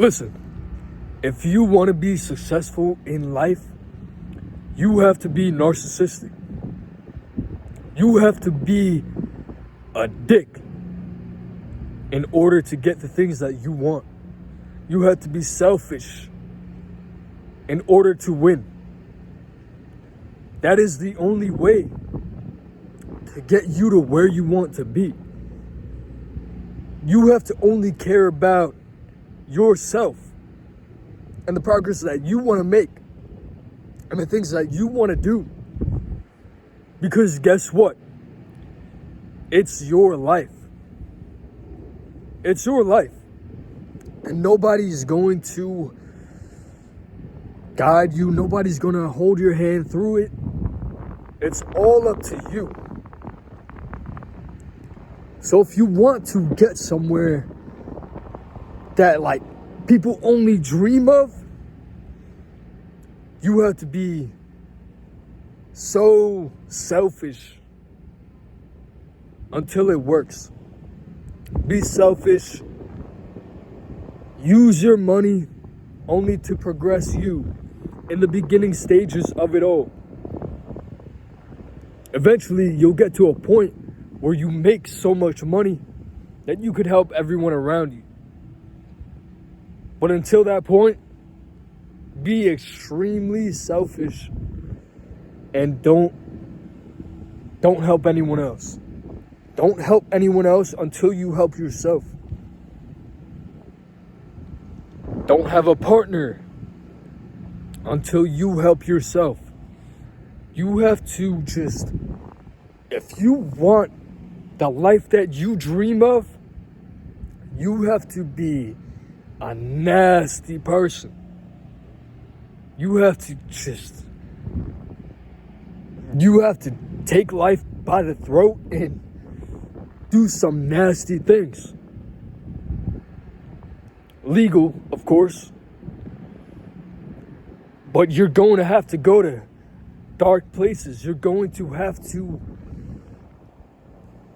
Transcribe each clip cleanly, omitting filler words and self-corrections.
Listen, if you want to be successful in life, you have to be narcissistic. You have to be a dick in order to get the things that you want. You have to be selfish in order to win. That is the only way to get you to where you want to be. You have to only care about yourself and the progress that you want to make and the things that you want to do. Because guess what? It's your life. It's your life. And nobody's going to guide you. Nobody's going to hold your hand through it. It's all up to you. So if you want to get somewhere that like people only dream of, you have to be so selfish until it works. Be selfish. Use your money only to progress you in the beginning stages of it all. Eventually, you'll get to a point where you make so much money that you could help everyone around you. But until that point, be extremely selfish and don't help anyone else. Don't help anyone else until you help yourself. Don't have a partner until you help yourself. You have to just, if you want the life that you dream of, you have to be a nasty person. You have to take life by the throat and do some nasty things. Legal, of course. But you're going to have to go to dark places. You're going to have to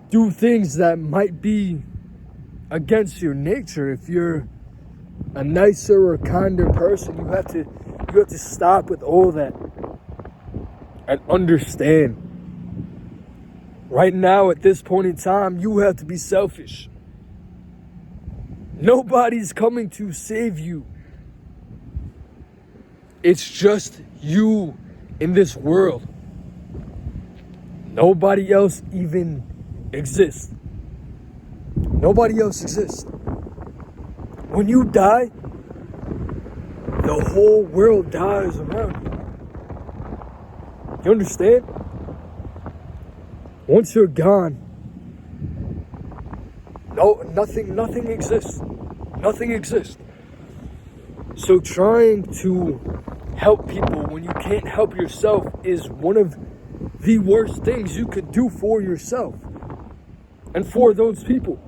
do things that might be against your nature. If you're a nicer or kinder person, you have to stop with all that and understand. Right now, at this point in time, you have to be selfish. Nobody's coming to save you. It's just you in this world. Nobody else even exists. Nobody else exists. When you die, the whole world dies around you. You understand? Once you're gone, nothing exists. Nothing exists. So trying to help people when you can't help yourself is one of the worst things you could do for yourself and for those people.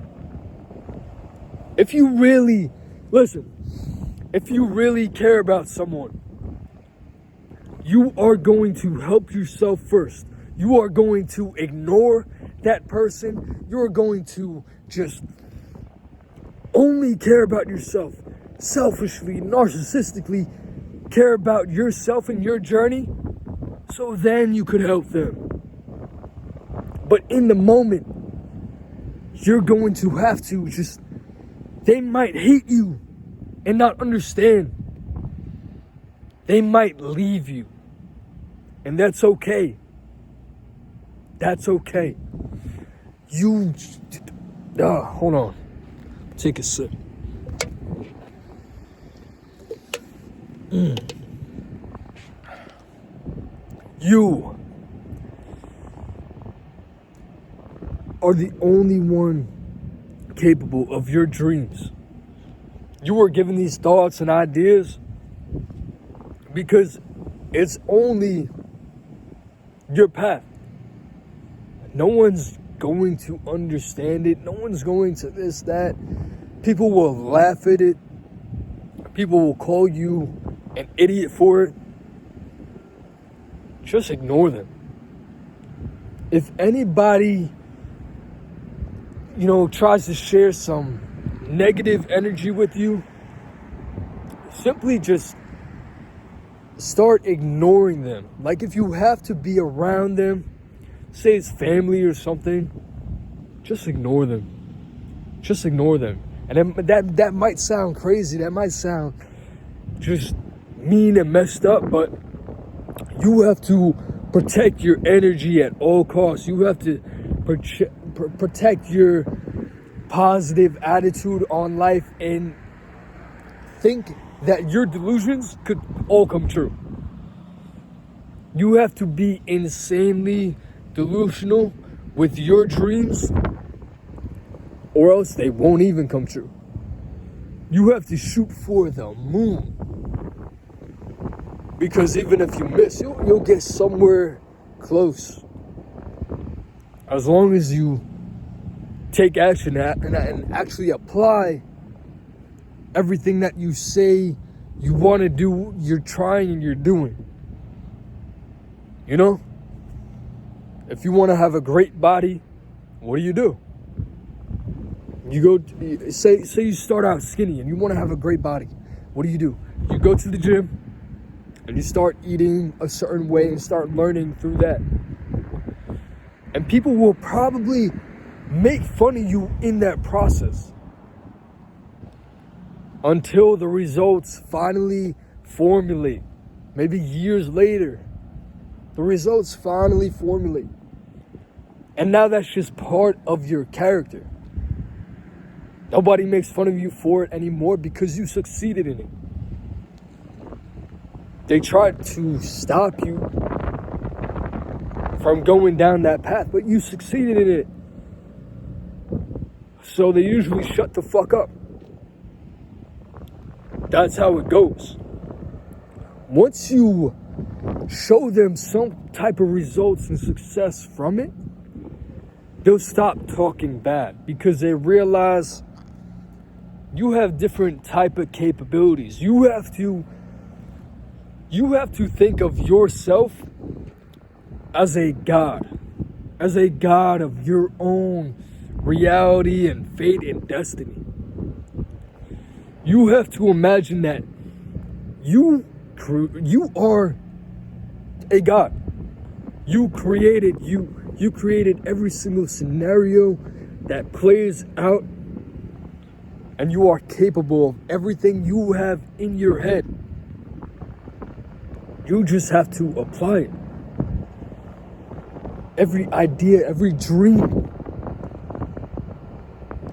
If you really care about someone, you are going to help yourself first. You are going to ignore that person. You are going to just only care about yourself. Selfishly, narcissistically care about yourself and your journey, so then you could help them. But in the moment, you're going to have to they might hate you and not understand. They might leave you. And that's okay. That's okay. Hold on. Take a sip. You are the only one capable of your dreams. You were given these thoughts and ideas because it's only your path. No one's going to understand it. No one's going to this, that. People will laugh at it. People will call you an idiot for it. Just ignore them. If anybody, tries to share some negative energy with you, simply just start ignoring them. Like if you have to be around them, say it's family or something, just ignore them. Just ignore them. And that might sound crazy. That might sound just mean and messed up, but you have to protect your energy at all costs. You have to protect your positive attitude on life and think that your delusions could all come true. You have to be insanely delusional with your dreams, or else they won't even come true. You have to shoot for the moon. Because even if you miss, you'll get somewhere close. As long as you take action and actually apply everything that you say you want to do, you're trying and you're doing. You know? If you want to have a great body, what do? You go, say you start out skinny and you want to have a great body. What do? You go to the gym and you start eating a certain way and start learning through that. And people will probably make fun of you in that process until the results finally formulate. Maybe years later, the results finally formulate. And now that's just part of your character. Nobody makes fun of you for it anymore because you succeeded in it. They tried to stop you from going down that path, but you succeeded in it. So they usually shut the fuck up. That's how it goes. Once you show them some type of results and success from it, they'll stop talking bad because they realize you have different type of capabilities. You have to think of yourself as a god of your own reality and fate and destiny. You have to imagine that you are a god. You created every single scenario that plays out, and you are capable of everything you have in your head. You just have to apply it. Every idea, every dream,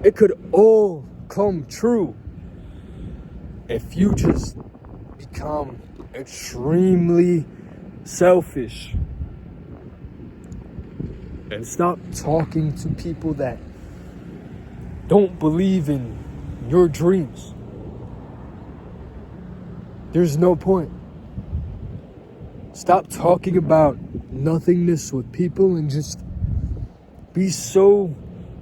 it could all come true if you just become extremely selfish and stop talking to people that don't believe in your dreams. There's no point. Stop talking about nothingness with people and just be so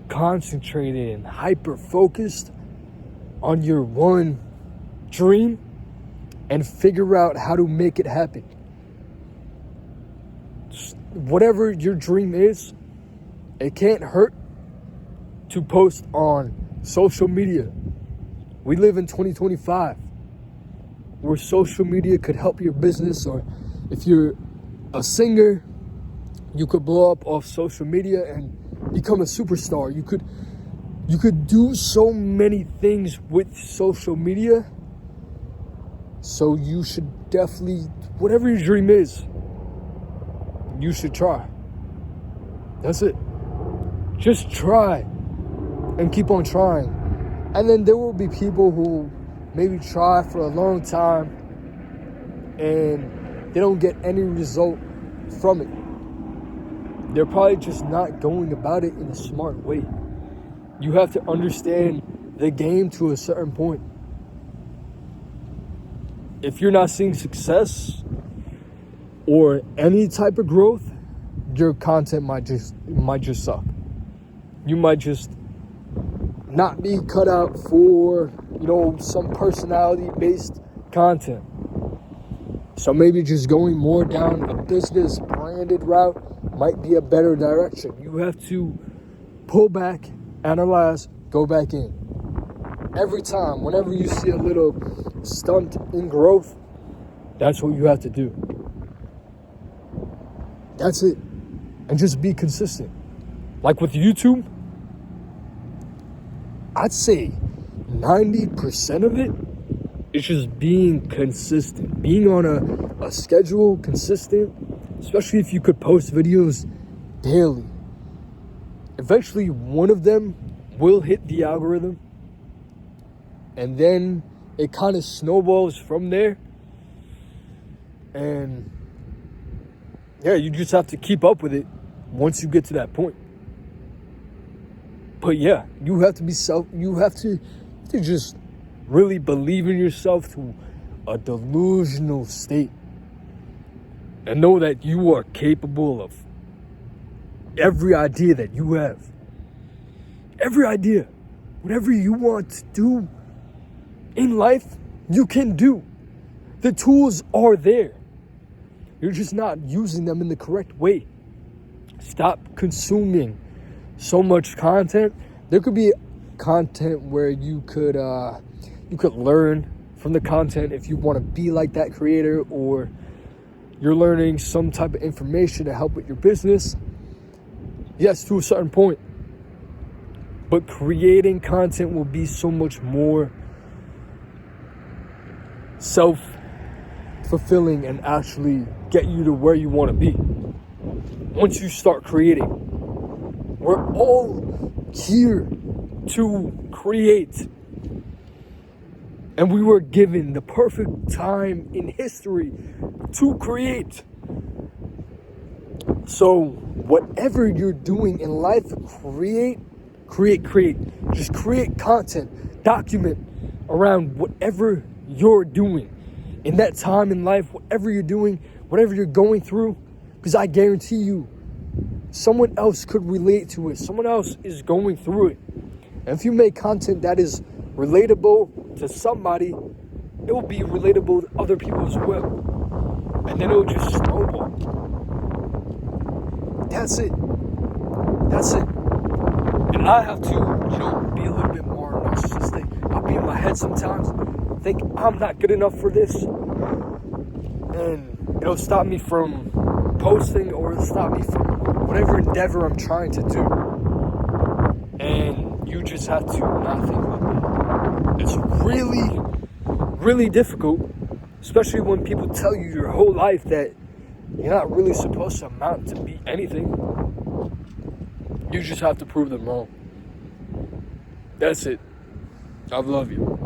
concentrated and hyper-focused on your one dream and figure out how to make it happen. Just whatever your dream is, it can't hurt to post on social media. We live in 2025 where social media could help your business, or if you're a singer, you could blow up off social media and become a superstar. You could do so many things with social media. So you should definitely, whatever your dream is, you should try. That's it. Just try and keep on trying. And then there will be people who maybe try for a long time and they don't get any result from it. They're probably just not going about it in a smart way. You have to understand the game to a certain point. If you're not seeing success or any type of growth, your content might just suck. You might just not be cut out for, some personality-based content. So maybe just going more down a business branded route might be a better direction. You have to pull back, analyze, go back in. every time, whenever you see a little stunt in growth, that's what you have to do. That's it. And just be consistent. Like with YouTube, I'd say 90% of it is just being consistent. Being on a schedule, consistent, especially if you could post videos daily. Eventually, one of them will hit the algorithm. And then it kind of snowballs from there. And yeah, you just have to keep up with it once you get to that point. But yeah, you have to just really believe in yourself to a delusional state. And know that you are capable of every idea that you have. Every idea. Whatever you want to do in life, you can do. The tools are there. You're just not using them in the correct way. Stop consuming so much content. There could be content where you could learn from the content if you want to be like that creator, or you're learning some type of information to help with your business. Yes, to a certain point. But creating content will be so much more self-fulfilling and actually get you to where you want to be. Once you start creating, we're all here to create. And we were given the perfect time in history to create. So whatever you're doing in life, create. Just create content, document around whatever you're doing in that time in life, whatever you're doing, whatever you're going through, because I guarantee you, someone else could relate to it. Someone else is going through it. And if you make content that is relatable to somebody, it will be relatable to other people as well. And then it will just snowball. That's it. And I have to, be a little bit more narcissistic. I'll be in my head sometimes, think I'm not good enough for this. And it'll stop me from posting, or it'll stop me from whatever endeavor I'm trying to do. And you just have to not think like that. It's really, really difficult, especially when people tell you your whole life that you're not really supposed to amount to be anything. You just have to prove them wrong. That's it. I love you.